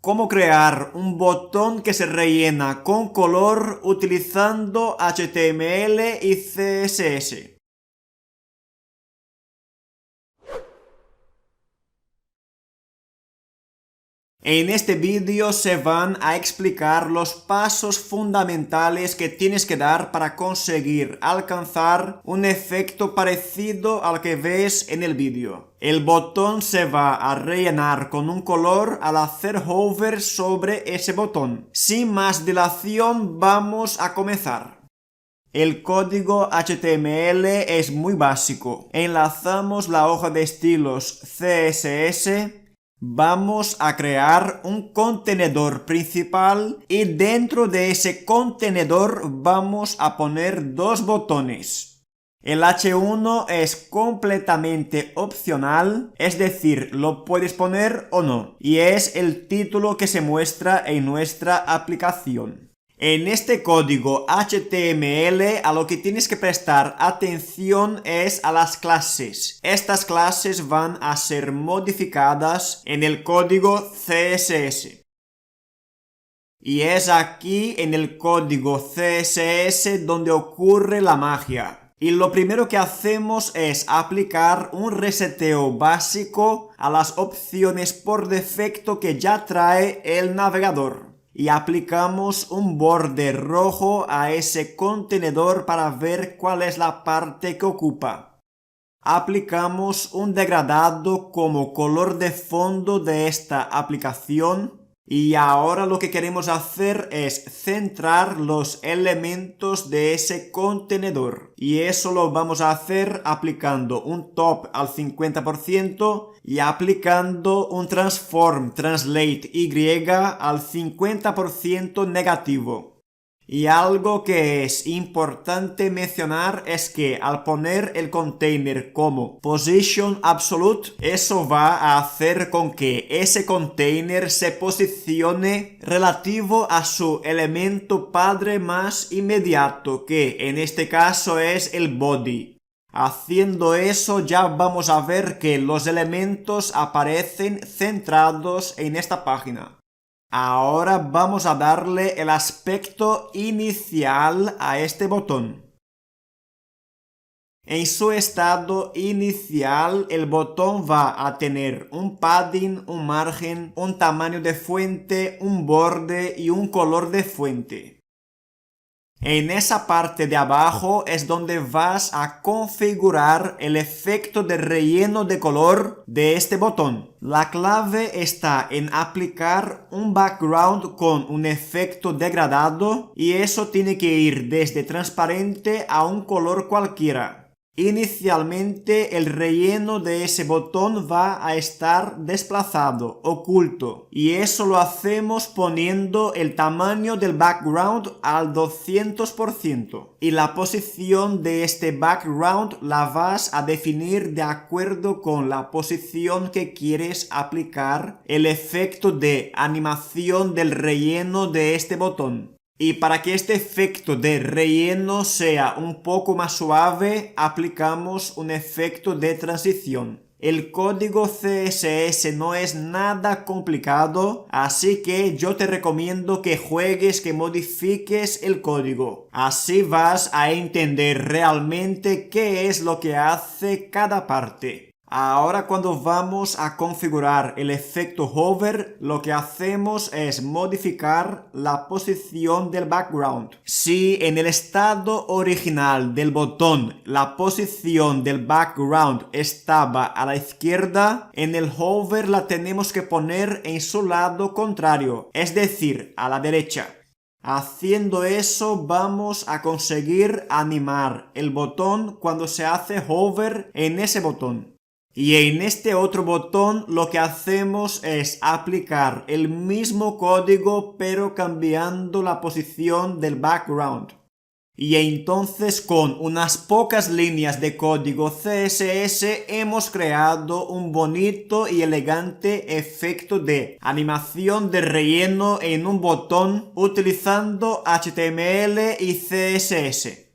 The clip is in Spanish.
Cómo crear un botón que se rellena con color utilizando HTML y CSS. En este vídeo se van a explicar los pasos fundamentales que tienes que dar para conseguir alcanzar un efecto parecido al que ves en el vídeo. El botón se va a rellenar con un color al hacer hover sobre ese botón. Sin más dilación, vamos a comenzar. El código HTML es muy básico. Enlazamos la hoja de estilos CSS. Vamos a crear un contenedor principal y dentro de ese contenedor vamos a poner dos botones. El H1 es completamente opcional, es decir, lo puedes poner o no, y es el título que se muestra en nuestra aplicación. En este código HTML a lo que tienes que prestar atención es a las clases. Estas clases van a ser modificadas en el código CSS. Y es aquí en el código CSS donde ocurre la magia. Y lo primero que hacemos es aplicar un reseteo básico a las opciones por defecto que ya trae el navegador. Y aplicamos un borde rojo a ese contenedor para ver cuál es la parte que ocupa. Aplicamos un degradado como color de fondo de esta aplicación. Y ahora lo que queremos hacer es centrar los elementos de ese contenedor. Y eso lo vamos a hacer aplicando un top al 50% y aplicando un transform translate Y al 50% negativo. Y algo que es importante mencionar es que al poner el container como position absolute, eso va a hacer con que ese container se posicione relativo a su elemento padre más inmediato, que en este caso es el body. Haciendo eso ya vamos a ver que los elementos aparecen centrados en esta página. Ahora vamos a darle el aspecto inicial a este botón. En su estado inicial, el botón va a tener un padding, un margen, un tamaño de fuente, un borde y un color de fuente. En esa parte de abajo es donde vas a configurar el efecto de relleno de color de este botón. La clave está en aplicar un background con un efecto degradado y eso tiene que ir desde transparente a un color cualquiera. Inicialmente el relleno de ese botón va a estar desplazado, oculto, y eso lo hacemos poniendo el tamaño del background al 200%. Y la posición de este background la vas a definir de acuerdo con la posición que quieres aplicar el efecto de animación del relleno de este botón. Y para que este efecto de relleno sea un poco más suave, aplicamos un efecto de transición. El código CSS no es nada complicado, así que yo te recomiendo que juegues, que modifiques el código. Así vas a entender realmente qué es lo que hace cada parte. Ahora cuando vamos a configurar el efecto hover, lo que hacemos es modificar la posición del background. Si en el estado original del botón la posición del background estaba a la izquierda, en el hover la tenemos que poner en su lado contrario, es decir, a la derecha. Haciendo eso vamos a conseguir animar el botón cuando se hace hover en ese botón. Y en este otro botón lo que hacemos es aplicar el mismo código pero cambiando la posición del background. Y entonces con unas pocas líneas de código CSS hemos creado un bonito y elegante efecto de animación de relleno en un botón utilizando HTML y CSS.